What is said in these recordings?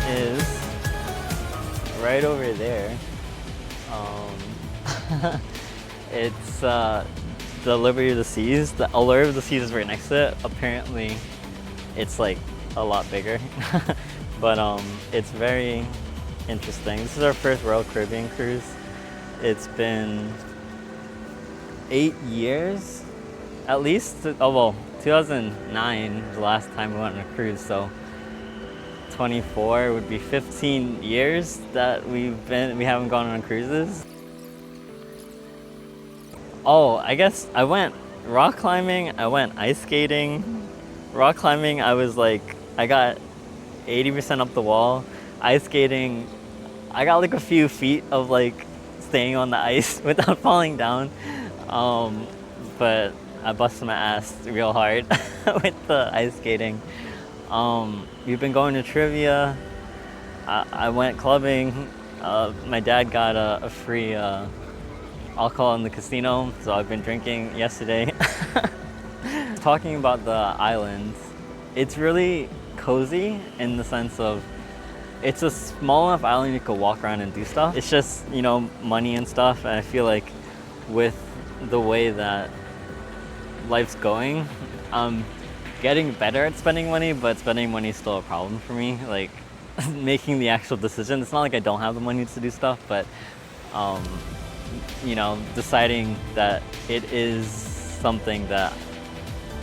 is right over there. Um, it's the Liberty of the Seas. The Allure of the Seas is right next to it. Apparently, it's like a lot bigger, but it's very interesting. This is our first Royal Caribbean cruise. It's been 8 years, at least. Oh well, 2009 was the last time we went on a cruise, so 24 would be 15 years that we haven't gone on cruises. Oh, I guess I went rock climbing, I went ice skating. Rock climbing, I got 80% up the wall. Ice skating, I got like a few feet of like staying on the ice without falling down. But I busted my ass real hard with the ice skating. We've been going to trivia. I went clubbing. My dad got a free alcohol in the casino, so I've been drinking yesterday. Talking about the island, it's really cozy in the sense of it's a small enough island you can walk around and do stuff. It's just, money and stuff, and I feel like with the way that life's going, I'm getting better at spending money, but spending money is still a problem for me. Like making the actual decision. It's not like I don't have the money to do stuff, but deciding that it is something that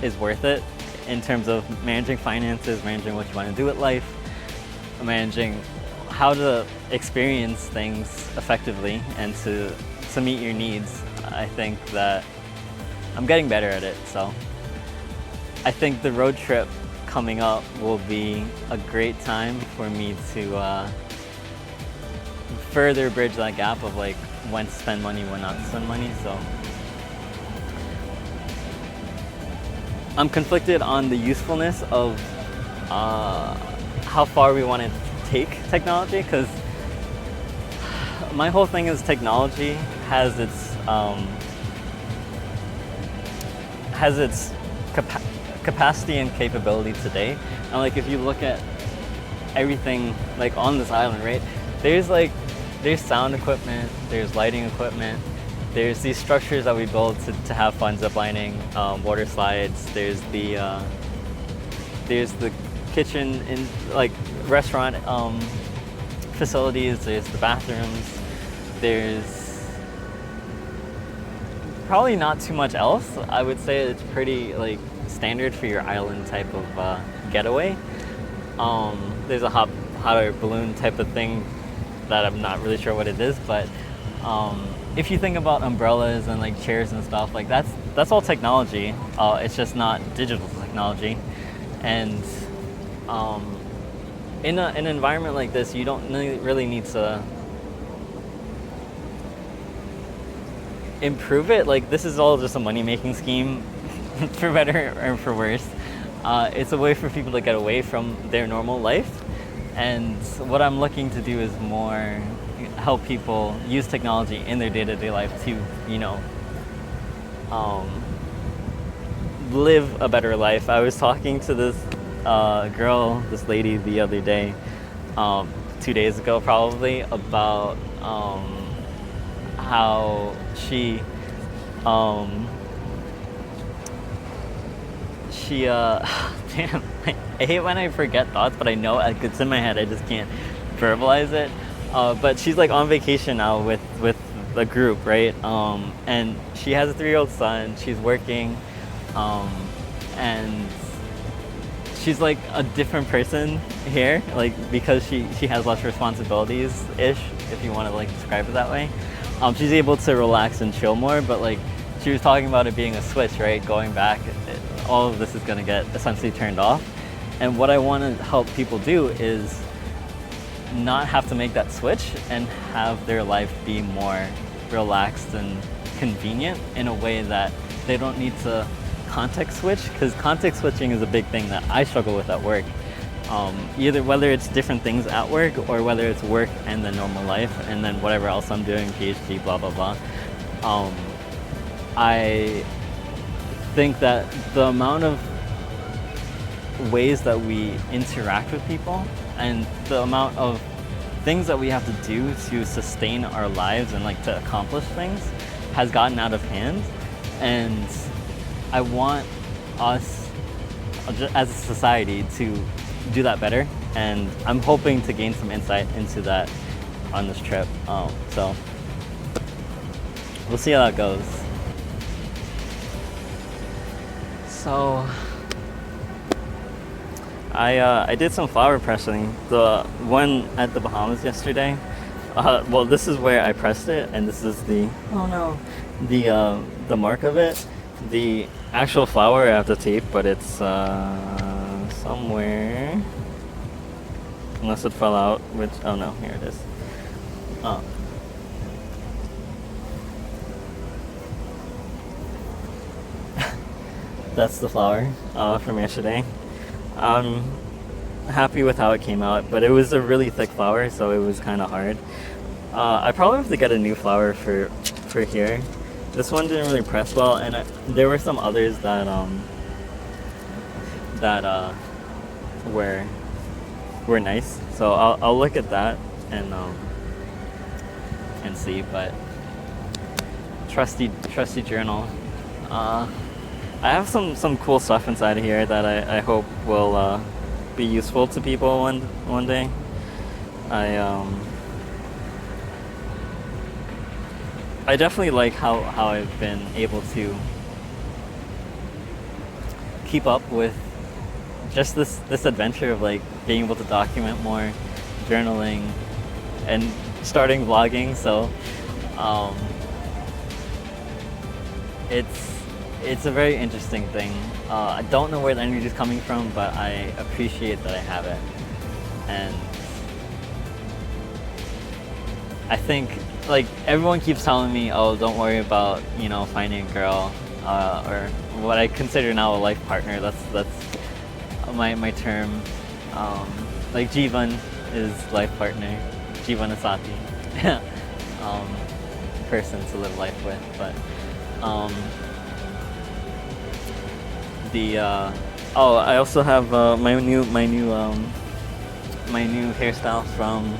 is worth it in terms of managing finances, managing what you want to do with life, managing how to experience things effectively and to meet your needs. I think that I'm getting better at it, so I think the road trip coming up will be a great time for me to further bridge that gap of like when to spend money, when not to spend money. So I'm conflicted on the usefulness of how far we want to take technology, because my whole thing is technology has its capacity and capability today. And like if you look at everything like on this island, right? There's sound equipment, there's lighting equipment, there's these structures that we build to have fun, zip lining, water slides. There's the kitchen in like restaurant facilities. There's the bathrooms. There's probably not too much else. I would say it's pretty like standard for your island type of getaway. There's a hot air balloon type of thing that I'm not really sure what it is, but if you think about umbrellas and like chairs and stuff, like that's all technology. It's just not digital technology. And in an environment like this, you don't really need to improve it. Like this is all just a money-making scheme, for better or for worse. It's a way for people to get away from their normal life. And what I'm looking to do is more help people use technology in their day-to-day life to, live a better life. I was talking to this this lady the other day, 2 days ago probably, about how she damn, I hate when I forget thoughts, but I know it's in my head, I just can't verbalize it. But she's like on vacation now with a group, right? And she has a 3-year-old son, she's working, and she's like a different person here, like because she has less responsibilities-ish, if you want to like describe it that way. She's able to relax and chill more, but like she was talking about it being a switch, right? Going back, all of this is going to get essentially turned off. And what I want to help people do is not have to make that switch and have their life be more relaxed and convenient in a way that they don't need to context switch, because context switching is a big thing that I struggle with at work. Either whether it's different things at work or whether it's work and then normal life and then whatever else I'm doing, PhD, blah, blah, blah. I think that the amount of ways that we interact with people and the amount of things that we have to do to sustain our lives and like to accomplish things has gotten out of hand. And I want us as a society to do that better, and I'm hoping to gain some insight into that on this trip. So we'll see how that goes. So I did some flower pressing. The one at the Bahamas yesterday. Well, this is where I pressed it, and this is the the mark of it. The actual flower I have to tape, but it's somewhere. Unless it fell out, which, oh no, here it is. Oh. That's the flower from yesterday. I'm happy with how it came out, but it was a really thick flower, so it was kind of hard. I probably have to get a new flower for here. This one didn't really press well, and there were some others that were nice. So I'll look at that and see. But trusty journal. I have some cool stuff inside of here that I hope will be useful to people one day. I definitely like how I've been able to keep up with just this adventure of like being able to document more, journaling, and starting vlogging. So it's a very interesting thing. I don't know where the energy is coming from, but I appreciate that I have it. And I think, like, everyone keeps telling me, oh, don't worry about, finding a girl, or what I consider now a life partner. That's my term. Like, Jivan is life partner. Jivan Asati. Person to live life with. But I also have my new hairstyle from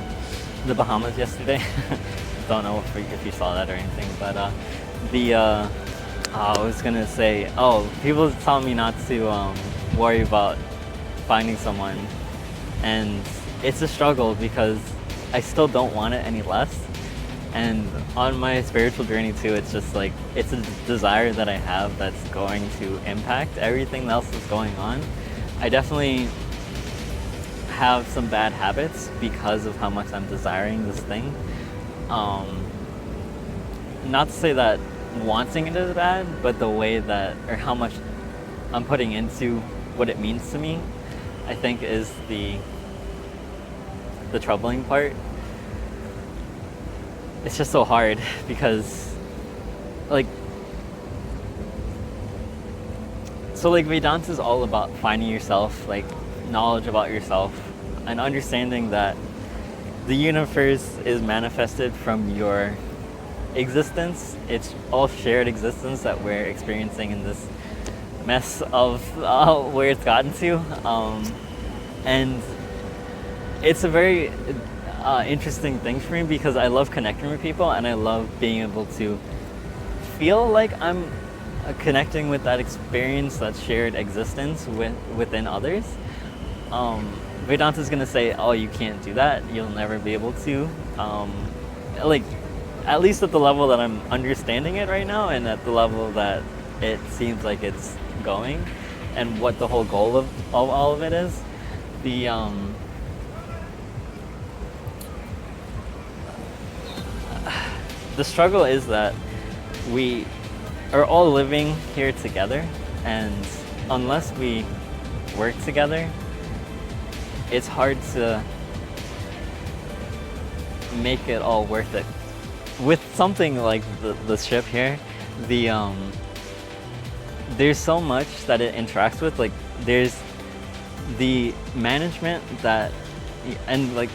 the Bahamas yesterday. Don't know if you saw that or anything, but I was gonna say, people tell me not to worry about finding someone, and it's a struggle because I still don't want it any less. And on my spiritual journey too, it's just like, it's a desire that I have that's going to impact everything else that's going on. I definitely have some bad habits because of how much I'm desiring this thing. Not to say that wanting it is bad, but the way that, or how much I'm putting into what it means to me, I think is the troubling part. It's just so hard because, Vedanta is all about finding yourself, like, knowledge about yourself, and understanding that the universe is manifested from your existence. It's all shared existence that we're experiencing in this mess of where it's gotten to. And it's a very interesting thing for me because I love connecting with people, and I love being able to feel like I'm connecting with that experience, that shared existence within others. Vedanta is going to say, oh, you can't do that, you'll never be able to. At least at the level that I'm understanding it right now, and at the level that it seems like it's going, and what the whole goal of all of it is. The struggle is that we are all living here together, and unless we work together, it's hard to make it all worth it. With something like the ship here, there's so much that it interacts with. Like, there's the management that, and like,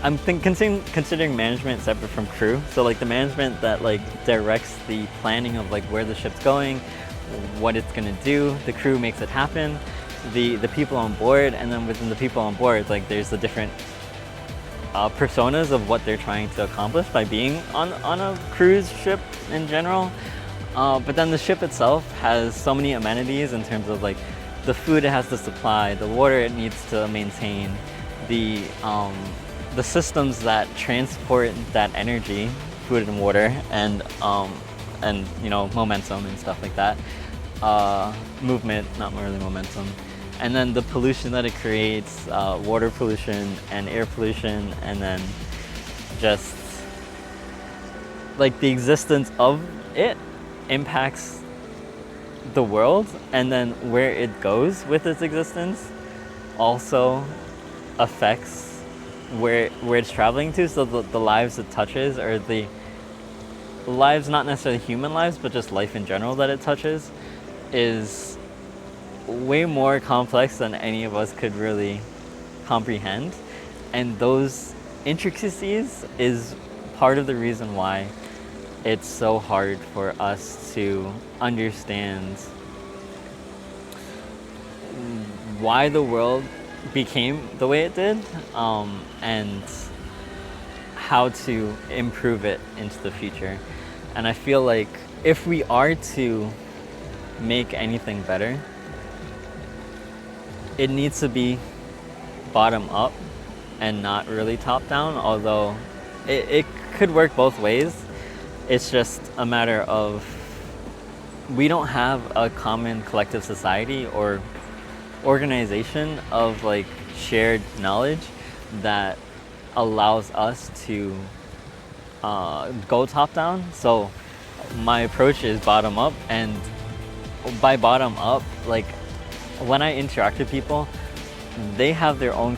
I'm considering management separate from crew. So like the management that like directs the planning of like where the ship's going, what it's gonna do. The crew makes it happen. the people on board, and then within the people on board, like there's the different personas of what they're trying to accomplish by being on a cruise ship in general. But then the ship itself has so many amenities in terms of like the food it has to supply, the water it needs to maintain, the systems that transport that energy, food and water, and momentum and stuff like that. Movement, not really momentum. And then the pollution that it creates, water pollution and air pollution, and then just like the existence of it impacts the world, and then where it goes with its existence also affects where it's traveling to. So the lives it touches, or the lives, not necessarily human lives, but just life in general that it touches, is way more complex than any of us could really comprehend. And those intricacies is part of the reason why it's so hard for us to understand why the world became the way it did, and how to improve it into the future. And I feel like if we are to make anything better, it needs to be bottom up and not really top down, although it could work both ways. It's just a matter of, we don't have a common collective society or organization of like shared knowledge that allows us to go top down. So my approach is bottom up, and by bottom up, like when I interact with people, they have their own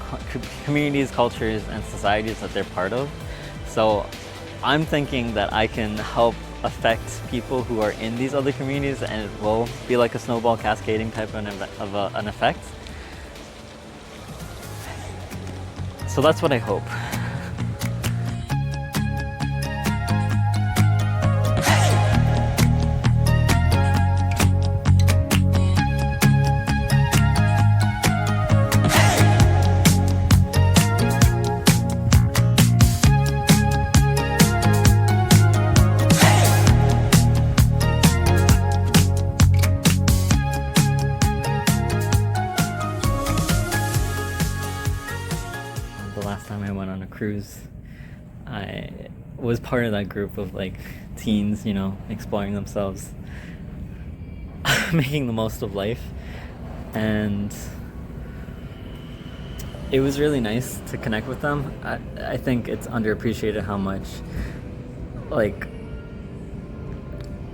communities, cultures, and societies that they're part of. So I'm thinking that I can help affect people who are in these other communities, and it will be like a snowball cascading type of an effect. So that's what I hope. Cruise, I was part of that group of like teens, exploring themselves, making the most of life, and it was really nice to connect with them. I think it's underappreciated how much like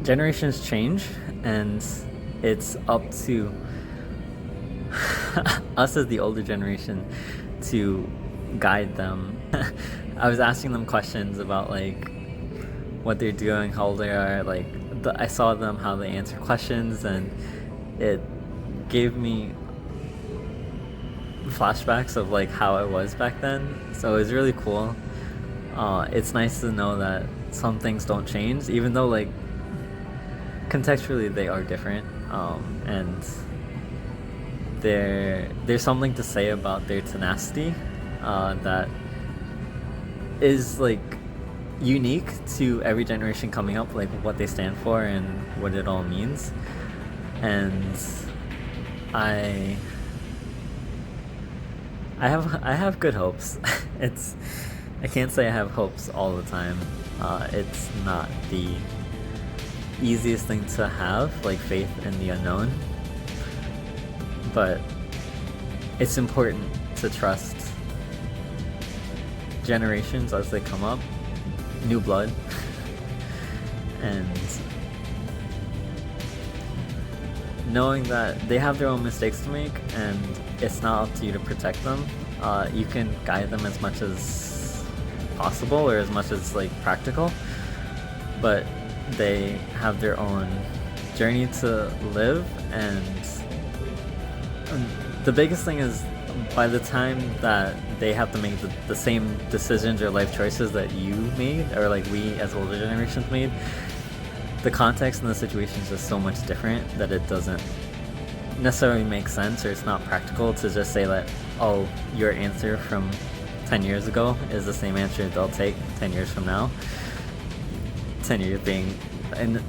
generations change, and it's up to us as the older generation to guide them. I was asking them questions about like what they're doing, how old they are. Like I saw them how they answer questions, and it gave me flashbacks of like how I was back then. So it was really cool. It's nice to know that some things don't change, even though like contextually they are different, and there's something to say about their tenacity that is like unique to every generation coming up, like what they stand for and what it all means. And I have good hopes. I can't say I have hopes all the time. It's not the easiest thing to have, like faith in the unknown, but it's important to trust generations as they come up, new blood, and knowing that they have their own mistakes to make, and it's not up to you to protect them. You can guide them as much as possible, or as much as like practical, but they have their own journey to live. And the biggest thing is, by the time that they have to make the same decisions or life choices that you made, or like we as older generations made, the context and the situation is just so much different that it doesn't necessarily make sense, or it's not practical to just say that, oh, your answer from 10 years ago is the same answer they'll take 10 years from now. 10 years being and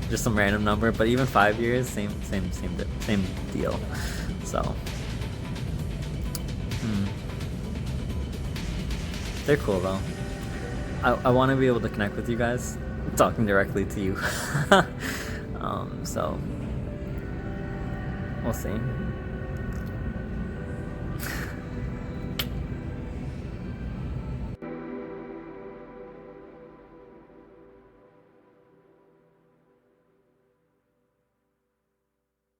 just some random number, but even 5 years, same deal. So they're cool though. I want to be able to connect with you guys, talking directly to you. So we'll see.